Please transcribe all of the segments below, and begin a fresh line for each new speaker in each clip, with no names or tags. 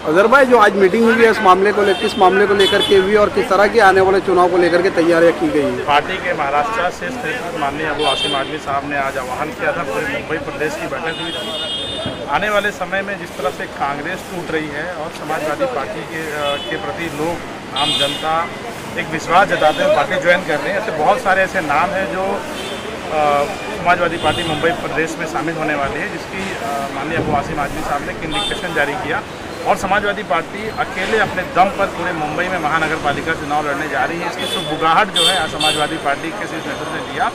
अजहर भाई, जो आज मीटिंग हुई है इस मामले को किस मामले को लेकर के हुई और किस तरह की आने वाले चुनाव को लेकर के तैयारियां की गई है?
पार्टी के महाराष्ट्र से माननीय अबू आसिम आजमी साहब ने आज आह्वान किया था, पूरे मुंबई प्रदेश की बैठक हुई थी। आने वाले समय में जिस तरह से कांग्रेस टूट रही है और समाजवादी पार्टी के प्रति लोग, आम जनता एक विश्वास जताते हैं, पार्टी ज्वाइन कर रहे हैं। ऐसे बहुत सारे ऐसे नाम हैं जो समाजवादी पार्टी मुंबई प्रदेश में शामिल होने वाली है, जिसकी माननीय अबू आसिम आजमी साहब ने एक इन्विटेशन जारी किया और समाजवादी पार्टी अकेले अपने दम पर पूरे मुंबई में महानगर पालिका चुनाव लड़ने जा रही है। इसकी सुगबुगाहट जो है समाजवादी पार्टी के शीर्ष नेतृत्व ने दिया।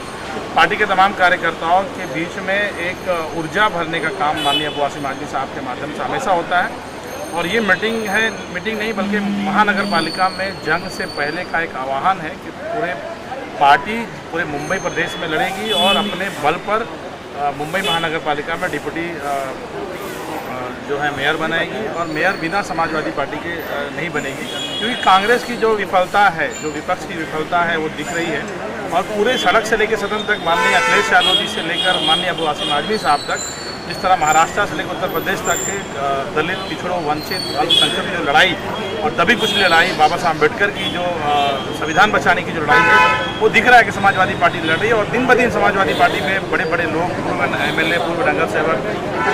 पार्टी के तमाम कार्यकर्ताओं के बीच में एक ऊर्जा भरने का काम माननीय अबू आसिम आजमी साहब के माध्यम से हमेशा होता है। और ये मीटिंग नहीं बल्कि महानगर पालिका में जंग से पहले का एक आह्वान है कि पार्टी पूरे मुंबई प्रदेश में लड़ेगी और अपने बल पर मुंबई महानगर पालिका में डिप्टी जो है मेयर बनाएगी और मेयर बिना समाजवादी पार्टी के नहीं बनेगी, क्योंकि कांग्रेस की जो विफलता है, जो विपक्ष की विफलता है वो दिख रही है। और पूरे सड़क से लेकर सदन तक माननीय अखिलेश यादव जी से लेकर माननीय अबू आसिम आजमी साहब तक, जिस तरह महाराष्ट्र से लेकर उत्तर प्रदेश तक के दलित, पिछड़ों, वंचित, अल्पसंख्यक की जो लड़ाई और दबी कुचली लड़ाई, बाबा साहब अम्बेडकर की जो संविधान बचाने की जो लड़ाई है, वो दिख रहा है कि समाजवादी पार्टी लड़ रही है। और दिन ब दिन समाजवादी पार्टी में बड़े बड़े लोग, पूर्व MLA, पूर्व नगर सेवक,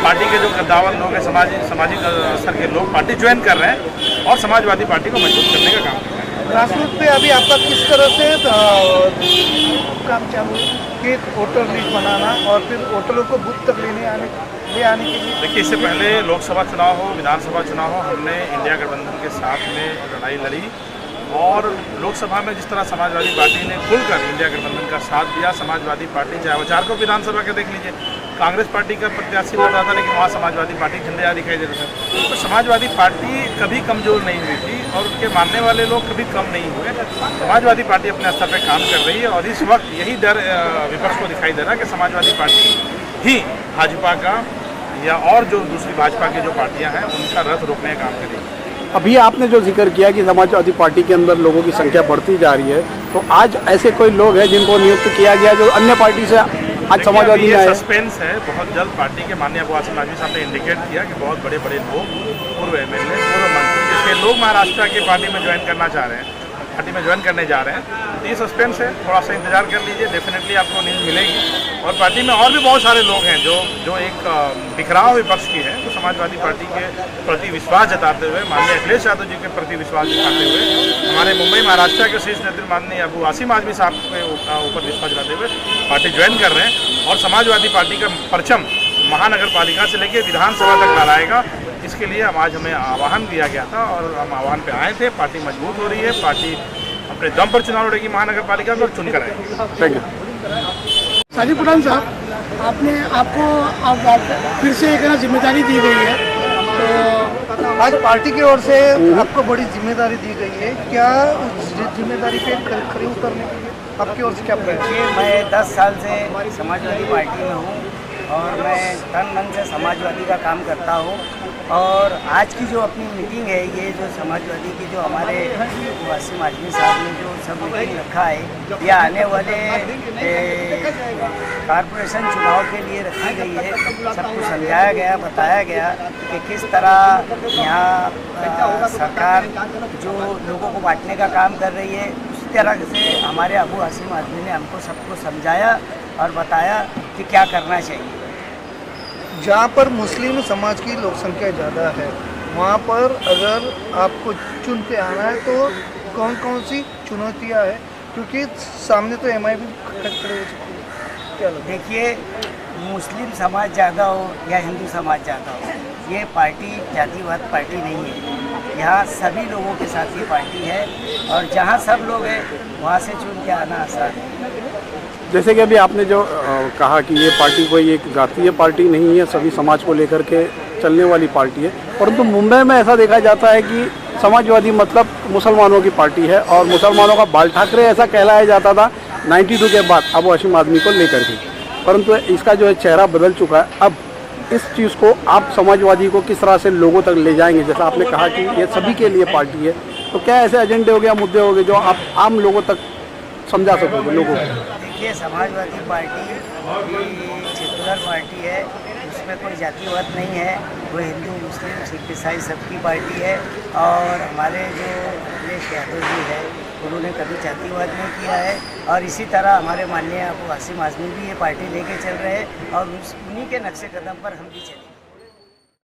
पार्टी के जो कद्दावर लोग हैं, सामाजिक स्तर के लोग पार्टी ज्वाइन कर रहे हैं और समाजवादी पार्टी को मजबूत करने का काम कर रहे हैं।
ग्रासरूट पे अभी आपका किस तरह से काम चालू है कि वोटर लिस्ट बनाना और फिर वोटरों को बूथ तक ले आने के लिए?
देखिए, इससे पहले लोकसभा चुनाव हो, विधानसभा चुनाव हो, हमने इंडिया गठबंधन के साथ में लड़ाई लड़ी और लोकसभा में जिस तरह समाजवादी पार्टी ने खुलकर इंडिया गठबंधन का साथ दिया, समाजवादी पार्टी चाहे वो चार को विधानसभा के देख लीजिए, कांग्रेस पार्टी का प्रत्याशी लड़ रहा था लेकिन वहाँ समाजवादी पार्टी झंडे दिखाई दे रहे थे। तो समाजवादी पार्टी कभी कमज़ोर नहीं हुई थी और उनके मानने वाले लोग कभी कम नहीं हुए। समाजवादी पार्टी अपने स्तर पर काम कर रही है और इस वक्त यही डर विपक्ष को दिखाई दे रहा है कि समाजवादी पार्टी ही भाजपा का या और जो दूसरी भाजपा की जो पार्टियां हैं उनका रथ रोकने का काम करेगी।
अभी आपने जो जिक्र किया कि समाजवादी पार्टी के अंदर लोगों की संख्या बढ़ती जा रही है, तो आज ऐसे कोई लोग हैं जिनको नियुक्त किया गया जो अन्य पार्टी से आज समाजवादी में आए?
सस्पेंस है। बहुत जल्द पार्टी के माननीय अबू आसिम आजमी साहब ने इंडिकेट किया कि बहुत बड़े बड़े लोग, पूर्व MLA, पूर्व मंत्री, जिसके लोग महाराष्ट्र की पार्टी में ज्वाइन करना चाह रहे हैं, पार्टी में ज्वाइन करने जा रहे हैं। तो ये सस्पेंस है, थोड़ा सा इंतजार कर लीजिए, डेफिनेटली आपको न्यूज़ मिलेगी। और पार्टी में और भी बहुत सारे लोग हैं जो एक बिखराव विपक्ष की है, तो समाजवादी पार्टी के प्रति विश्वास जताते हुए, माननीय अखिलेश यादव जी के प्रति विश्वास जताते हुए, हमारे मुंबई महाराष्ट्र के शीर्ष नेतृत्व माननीय अबू आसिम आजमी साहब के ऊपर विश्वास जताते हुए पार्टी ज्वाइन कर रहे हैं और समाजवादी पार्टी का परचम महानगर पालिका से लेकर विधानसभा तक लहराएगा। इसके लिए आज हमें आह्वान दिया गया था और हम आह्वान पे आए थे। पार्टी मजबूत हो रही है, पार्टी अपने दम पर चुनाव लड़ेगी महानगर पालिका में और चुनकर आएगी।
Thank you.
साजिद पुरान साहब, आपको फिर से एक जिम्मेदारी दी गई है, तो आज पार्टी की ओर से आपको बड़ी जिम्मेदारी दी गई है। क्या उस जिम्मेदारी पे खड़े उतरने के लिए आपकी ओर से क्या प्रयास?
मैं 10 साल से समाजवादी पार्टी में हूँ और मैं तन मन से समाजवादी का काम करता हूँ। और आज की जो अपनी मीटिंग है, ये जो समाजवादी की जो हमारे आसिम आजमी साहब ने जो सब मीटिंग रखा है, ये आने वाले कॉरपोरेशन चुनाव के लिए रखी गई है। सबको समझाया गया, बताया गया कि किस तरह यहाँ सरकार जो लोगों को बांटने का काम कर रही है, उस तरह से हमारे अबू आसिम आजमी ने हमको सबको समझाया और बताया कि क्या करना चाहिए।
जहाँ पर मुस्लिम समाज की लोक संख्या ज़्यादा है, वहाँ पर अगर आपको चुन के आना है तो कौन कौन सी चुनौतियाँ हैं? क्योंकि सामने तो MI भी खड़े हो सकती है। क्या लगता है?
देखिए, मुस्लिम समाज ज़्यादा हो या हिंदू समाज ज़्यादा हो, ये पार्टी जातिवाद पार्टी नहीं है। यहाँ सभी लोगों के साथ ये पार्टी है और जहाँ सब लोग हैं वहाँ से चुन के आना आसान है।
जैसे कि अभी आपने जो कहा कि ये पार्टी कोई एक जातीय पार्टी नहीं है, सभी समाज को लेकर के चलने वाली पार्टी है, परंतु मुंबई में ऐसा देखा जाता है कि समाजवादी मतलब मुसलमानों की पार्टी है और मुसलमानों का बाल ठाकरे ऐसा कहलाया जाता था 92 के बाद अबू आसिम आजमी को लेकर के। परंतु इसका जो है चेहरा बदल चुका है। अब इस चीज़ को आप समाजवादी को किस तरह से लोगों तक ले जाएंगे? जैसा आपने कहा कि ये सभी के लिए पार्टी है, तो क्या ऐसे एजेंडे हो गए या मुद्दे हो गए जो आप आम लोगों तक समझा सकोगे लोगों को?
देखिए, समाजवादी पार्टी सेकुलर पार्टी है, उसमें कोई जातिवाद नहीं है। वो हिंदू मुस्लिम सिख ईसाई सबकी पार्टी है। और हमारे जो अखिलेश यादव जी है उन्होंने कभी जातिवाद नहीं किया है। और इसी तरह हमारे माननीय अबू आसिम आज़मी भी ये पार्टी लेके चल रहे हैं और उन्हीं के नक्शे कदम पर हम भी चलेंगे।